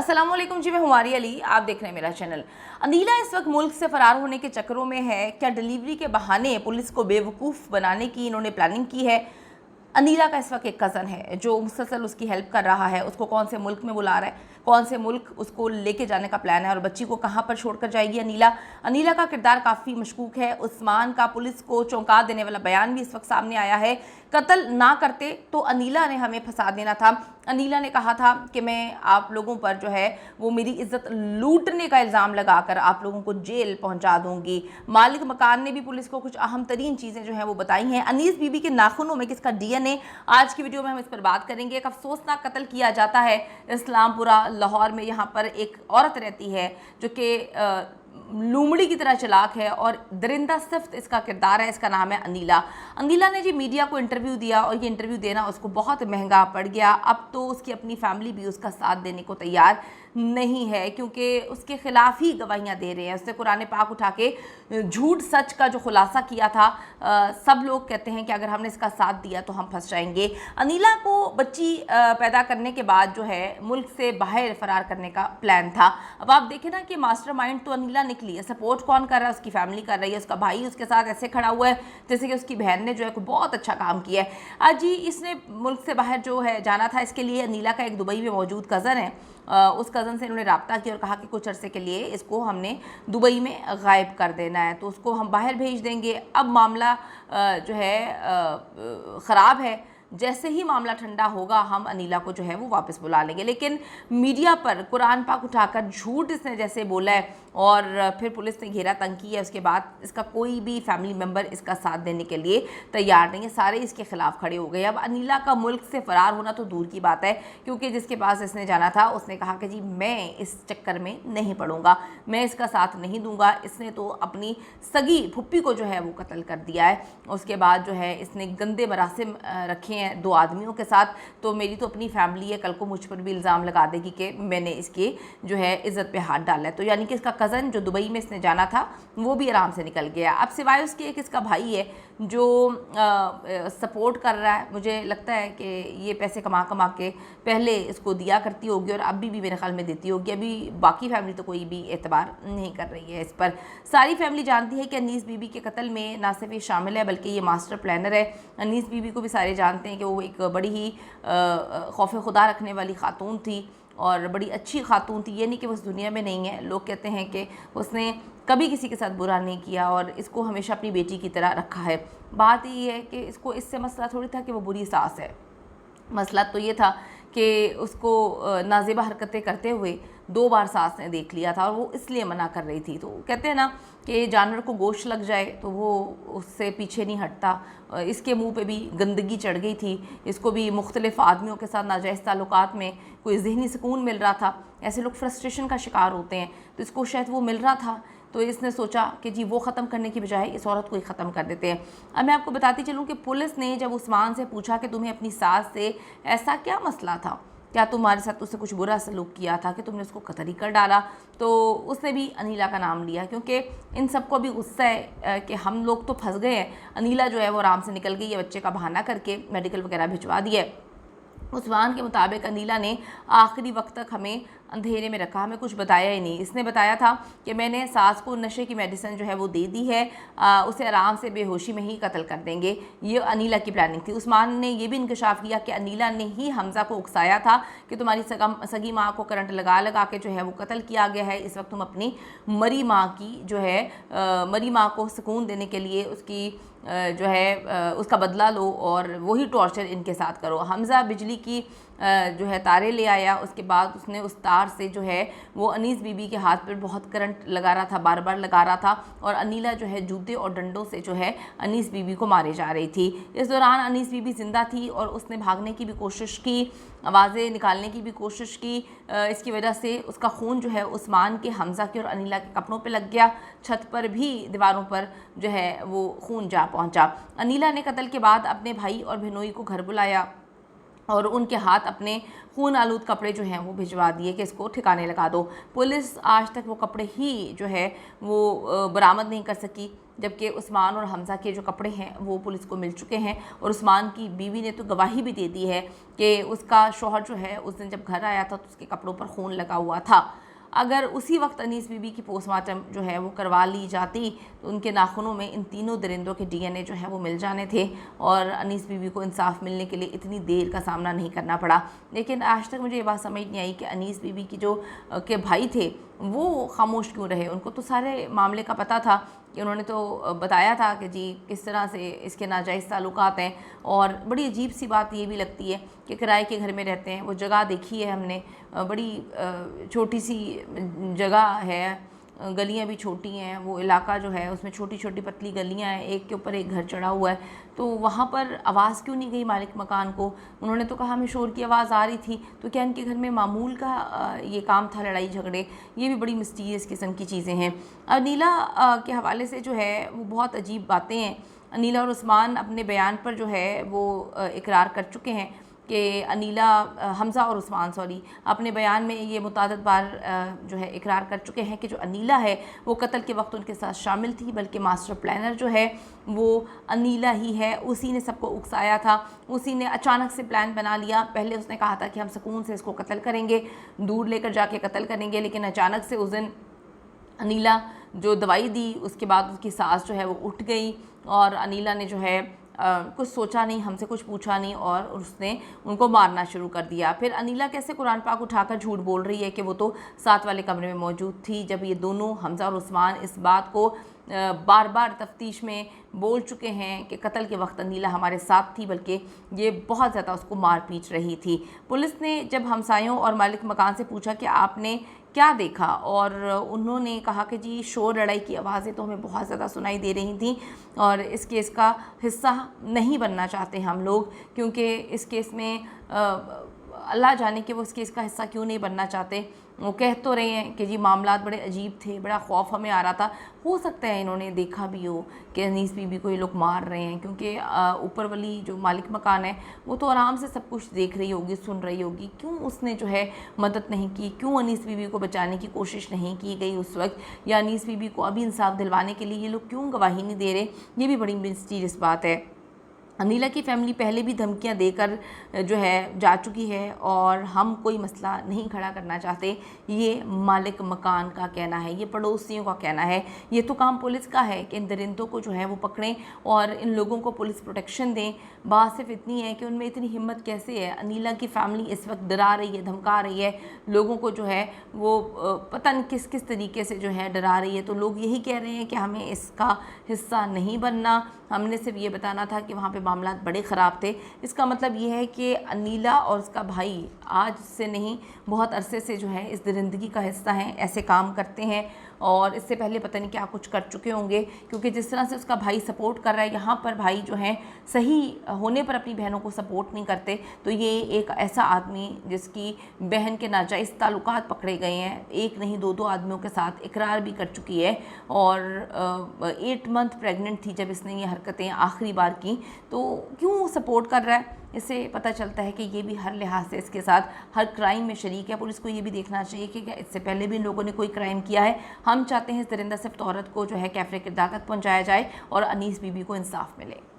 अस्सलामुअलैकुम जी, मैं हुमारी अली, आप देख रहे हैं मेरा चैनल। अनीला इस वक्त मुल्क से फरार होने के चक्करों में है। क्या डिलीवरी के बहाने पुलिस को बेवकूफ़ बनाने की इन्होंने प्लानिंग की है? अनीला का इस वक्त एक कज़न है जो मुसलसल उसकी हेल्प कर रहा है। उसको कौन से मुल्क में बुला रहा है, कौन से मुल्क उसको लेके जाने का प्लान है और बच्ची को कहाँ पर छोड़कर जाएगी अनीला। अनीला का किरदार काफ़ी मशकूक है। उस्मान का पुलिस को चौंका देने वाला बयान भी इस वक्त सामने आया है। कत्ल ना करते तो अनीला ने हमें फंसा देना था। अनीला ने कहा था कि मैं आप लोगों पर जो है वो मेरी इज्जत लूटने का इल्ज़ाम लगाकर आप लोगों को जेल पहुंचा दूंगी। मालिक मकान ने भी पुलिस को कुछ अहम तरीन चीज़ें जो हैं वो बताई हैं। अनीस बीबी के नाखूनों में किसका डीएनए, आज की वीडियो में हम इस पर बात करेंगे। एक अफसोसनाक कत्ल किया जाता है इस्लामपुरा लाहौर में। यहाँ पर एक औरत रहती है जो कि लूमड़ी की तरह चलाक है और दरिंदा सिफ्त इसका किरदार है। इसका नाम है अनीला। अनीला ने जी मीडिया को इंटरव्यू दिया और ये इंटरव्यू देना उसको बहुत महंगा पड़ गया। अब तो उसकी अपनी फैमिली भी उसका साथ देने को तैयार नहीं है क्योंकि उसके खिलाफ ही गवाहियाँ दे रहे हैं। उसने कुरान पाक उठा के झूठ सच का जो खुलासा किया था। सब लोग कहते हैं कि अगर हमने इसका साथ दिया तो हम फंस जाएंगे। अनीला को बच्ची पैदा करने के बाद जो है मुल्क से बाहर फरार करने का प्लान था। अब आप देखें ना कि मास्टरमाइंड तो अनीला निकली है। सपोर्ट कौन कर रहा है? उसकी फैमिली कर रही है। उसका भाई उसके साथ ऐसे खड़ा हुआ है जैसे कि उसकी बहन ने जो है बहुत अच्छा काम किया है। आज जी इसने मुल्क से बाहर जो है जाना था। इसके लिए अनीला का एक दुबई में मौजूद कज़न है। उस कज़न से इन्होंने रब्ता किया और कहा कि कुछ अरसे के लिए इसको हमने दुबई में गायब कर देना है, तो उसको हम बाहर भेज देंगे। अब मामला जो है ख़राब है। जैसे ही मामला ठंडा होगा हम अनीला को जो है वो वापस बुला लेंगे। लेकिन मीडिया पर कुरान पाक उठाकर झूठ इसने जैसे बोला है और फिर पुलिस ने घेरा तंग किया है, उसके बाद इसका कोई भी फैमिली मेम्बर इसका साथ देने के लिए तैयार नहीं है। सारे इसके खिलाफ खड़े हो गए। अब अनीला का मुल्क से फ़रार होना तो दूर की बात है क्योंकि जिसके पास इसने जाना था उसने कहा कि जी मैं इस चक्कर में नहीं पड़ूंगा, मैं इसका साथ नहीं दूंगा। इसने तो अपनी सगी फुप्पी को जो है वो कत्ल कर दिया है। उसके बाद जो है इसने गंदे मरासिम रखे हैं दो आदमियों के साथ। तो मेरी तो अपनी फैमिली है, कल को मुझ पर भी इल्ज़ाम लगा देगी कि मैंने इसके जो है इज़्ज़त पे हाथ डाला है। तो यानी कि इसका कज़न जो दुबई में इसने जाना था वो भी आराम से निकल गया। अब सिवाय उसके एक इसका भाई है जो सपोर्ट कर रहा है। मुझे लगता है कि ये पैसे कमा कमा के पहले इसको दिया करती होगी और अभी भी मेरे ख्याल में देती होगी। अभी बाकी फैमिली तो कोई भी एतबार नहीं कर रही है इस पर। सारी फैमिली जानती है कि अनीस बीबी के कत्ल में ना सिर्फ ये शामिल है बल्कि ये मास्टर प्लानर है। अनीस बीबी को भी सारे जानते हैं कि वो एक बड़ी ही खौफ खुदा रखने वाली खातून थी और बड़ी अच्छी खातून थी। ये नहीं कि वो इस दुनिया में नहीं है। लोग कहते हैं कि उसने कभी किसी के साथ बुरा नहीं किया और इसको हमेशा अपनी बेटी की तरह रखा है। बात ये है कि इसको इससे मसला थोड़ी था कि वो बुरी सास है। मसला तो ये था कि उसको नाज़ेबा हरकतें करते हुए 2 बार सास ने देख लिया था और वो इसलिए मना कर रही थी। तो कहते हैं ना कि जानवर को गोश्त लग जाए तो वो उससे पीछे नहीं हटता। इसके मुंह पे भी गंदगी चढ़ गई थी। इसको भी मुख्तलिफ़ आदमियों के साथ नाजायज़ ताल्लुकात में कोई ज़हनी सुकून मिल रहा था। ऐसे लोग फ्रस्ट्रेशन का शिकार होते हैं, तो इसको शायद वो मिल रहा था। तो इसने सोचा कि जी वो ख़त्म करने की बजाय इस औरत को ही ख़त्म कर देते हैं। अब मैं आपको बताती चलूँ कि पुलिस ने जब उस्मान से पूछा कि तुम्हें अपनी सास से ऐसा क्या मसला था, क्या तुम्हारे साथ उससे कुछ बुरा सलूक किया था कि तुमने उसको कत्ल ही कर डाला, तो उसने भी अनीला का नाम लिया क्योंकि इन सबको भी गुस्सा है कि हम लोग तो फंस गए हैं। अनीला जो है वो आराम से निकल गई है, बच्चे का बहाना करके मेडिकल वगैरह भिजवा दिया है। उस्मान के मुताबिक अनीला ने आखिरी वक्त तक हमें अंधेरे में रखा, हमें कुछ बताया ही नहीं। इसने बताया था कि मैंने सास को नशे की मेडिसिन जो है वो दे दी है, उसे आराम से बेहोशी में ही कत्ल कर देंगे। ये अनीला की प्लानिंग थी। उस्मान ने यह भी इंकशाफ किया कि अनीला ने ही हमज़ा को उकसाया था कि तुम्हारी सगी माँ को करंट लगा लगा के जो है वो कत्ल किया गया है। इस वक्त तुम अपनी मरी माँ की जो है मरी माँ को सुकून देने के लिए उसकी जो है उसका बदला लो और वही टॉर्चर इनके साथ करो। हमज़ा बिजली की जो है तारे ले आया। उसके बाद उसने उस तार से जो है वो अनीस बीबी के हाथ पर बहुत करंट लगा रहा था, बार बार लगा रहा था और अनीला जो है जूते और डंडों से जो है अनीस बीबी को मारे जा रही थी। इस दौरान अनीस बीबी ज़िंदा थी और उसने भागने की भी कोशिश की, आवाज़ें निकालने की भी कोशिश की। इसकी वजह से उसका खून जो है उस्मान के, हमज़ा के और अनीला के कपड़ों पे लग गया। छत पर भी, दीवारों पर जो है वो खून जा पहुंचा। अनीला ने कत्ल के बाद अपने भाई और बहनोई को घर बुलाया और उनके हाथ अपने खून आलूद कपड़े जो हैं वो भिजवा दिए कि इसको ठिकाने लगा दो। पुलिस आज तक वो कपड़े ही जो है वो बरामद नहीं कर सकी, जबकि उस्मान और हमज़ा के जो कपड़े हैं वो पुलिस को मिल चुके हैं। और उस्मान की बीवी ने तो गवाही भी दे दी है कि उसका शौहर जो है उस दिन जब घर आया था तो उसके कपड़ों पर खून लगा हुआ था। अगर उसी वक्त अनीस बीबी की पोस्टमार्टम जो है वो करवा ली जाती तो उनके नाखूनों में इन तीनों दरिंदों के डीएनए जो है वो मिल जाने थे और अनीस बीबी को इंसाफ मिलने के लिए इतनी देर का सामना नहीं करना पड़ा। लेकिन आज तक मुझे ये बात समझ नहीं आई कि अनीस बीबी की जो के भाई थे वो खामोश क्यों रहे। उनको तो सारे मामले का पता था कि उन्होंने तो बताया था कि जी किस तरह से इसके नाजायज़ ताल्लुकात हैं। और बड़ी अजीब सी बात ये भी लगती है कि किराए के घर में रहते हैं। वो जगह देखी है हमने, बड़ी छोटी सी जगह है, गलियां भी छोटी हैं, वो इलाका जो है उसमें छोटी छोटी पतली गलियां हैं, एक के ऊपर एक घर चढ़ा हुआ है। तो वहाँ पर आवाज़ क्यों नहीं गई मालिक मकान को? उन्होंने तो कहा हमें शोर की आवाज़ आ रही थी। तो क्या इनके घर में मामूल का ये काम था, लड़ाई झगड़े? ये भी बड़ी मिस्टीरियस किस्म की चीज़ें हैं। अनीला के हवाले से जो है वो बहुत अजीब बातें हैं। अनीला और उस्मान अपने बयान पर जो है वो इकरार कर चुके हैं कि हमज़ा और उस्मान अपने बयान में ये मुतादिद बार जो है इकरार कर चुके हैं कि जो अनीला है वो कत्ल के वक्त उनके साथ शामिल थी, बल्कि मास्टर प्लानर जो है वो अनीला ही है। उसी ने सबको उकसाया था, उसी ने अचानक से प्लान बना लिया। पहले उसने कहा था कि हम सुकून से इसको कत्ल करेंगे, दूर लेकर जाके कत्ल करेंगे, लेकिन अचानक से उस दिन अनीला जो दवाई दी उसके बाद उसकी सांस जो है वो उठ गई और अनीला ने जो है कुछ सोचा नहीं, हमसे कुछ पूछा नहीं और उसने उनको मारना शुरू कर दिया। फिर अनीला कैसे कुरान पाक उठाकर झूठ बोल रही है कि वो तो साथ वाले कमरे में मौजूद थी, जब ये दोनों हमज़ा और उस्मान इस बात को बार बार तफ्तीश में बोल चुके हैं कि कत्ल के वक्त अनीला हमारे साथ थी, बल्कि ये बहुत ज़्यादा उसको मार पीट रही थी। पुलिस ने जब हमसायों और मालिक मकान से पूछा कि आपने क्या देखा, और उन्होंने कहा कि जी शोर लड़ाई की आवाज़ें तो हमें बहुत ज़्यादा सुनाई दे रही थी और इस केस का हिस्सा नहीं बनना चाहते हम लोग, क्योंकि इस केस में अल्लाह जाने कि वो इस केस का हिस्सा क्यों नहीं बनना चाहते। वो कह तो रहे हैं कि जी मामलात बड़े अजीब थे, बड़ा खौफ हमें आ रहा था। हो सकता है इन्होंने देखा भी हो कि अनीस बीबी को ये लोग मार रहे हैं, क्योंकि ऊपर वाली जो मालिक मकान है वो तो आराम से सब कुछ देख रही होगी, सुन रही होगी। क्यों उसने जो है मदद नहीं की, क्यों अनीस बीबी को बचाने की कोशिश नहीं की गई उस वक्त, या अनीस बीबी को अभी इंसाफ दिलवाने के लिए ये लोग क्यों गवाही नहीं दे रहे? ये भी बड़ी मिस्टीरियस बात है। अनीला की फ़ैमिली पहले भी धमकियां देकर जो है जा चुकी है और हम कोई मसला नहीं खड़ा करना चाहते, ये मालिक मकान का कहना है, ये पड़ोसियों का कहना है। ये तो काम पुलिस का है कि इन दरिंदों को जो है वो पकड़ें और इन लोगों को पुलिस प्रोटेक्शन दें। बात सिर्फ इतनी है कि उनमें इतनी हिम्मत कैसे है? अनीला की फ़ैमिली इस वक्त डरा रही है, धमका रही है लोगों को, जो है वो पता नहीं किस किस तरीके से जो है डरा रही है। तो लोग यही कह रहे हैं कि हमें इसका हिस्सा नहीं बनना, हमने सिर्फ ये बताना था कि वहाँ पे मामला बड़े ख़राब थे। इसका मतलब ये है कि अनीला और उसका भाई आज से नहीं बहुत अरसे से जो है इस दरिंदगी का हिस्सा हैं, ऐसे काम करते हैं और इससे पहले पता नहीं क्या कुछ कर चुके होंगे, क्योंकि जिस तरह से उसका भाई सपोर्ट कर रहा है, यहाँ पर भाई जो है सही होने पर अपनी बहनों को सपोर्ट नहीं करते। तो ये एक ऐसा आदमी जिसकी बहन के नाजायज़ ताल्लुकात पकड़े गए हैं, एक नहीं दो दो आदमियों के साथ इकरार भी कर चुकी है और 8 मंथ प्रेग्नेंट थी जब इसने ये हरकतें आखिरी बार की। तो क्यों सपोर्ट कर रहा है? इससे पता चलता है कि ये भी हर लिहाज से इसके साथ हर क्राइम में शरीक है। पुलिस को ये भी देखना चाहिए कि क्या इससे पहले भी इन लोगों ने कोई क्राइम किया है। हम चाहते हैं इस दरिंदा सिफ्त औरत को जो है कैफरे किरदार तक पहुँचाया जाए और अनीस बीबी को इंसाफ मिले।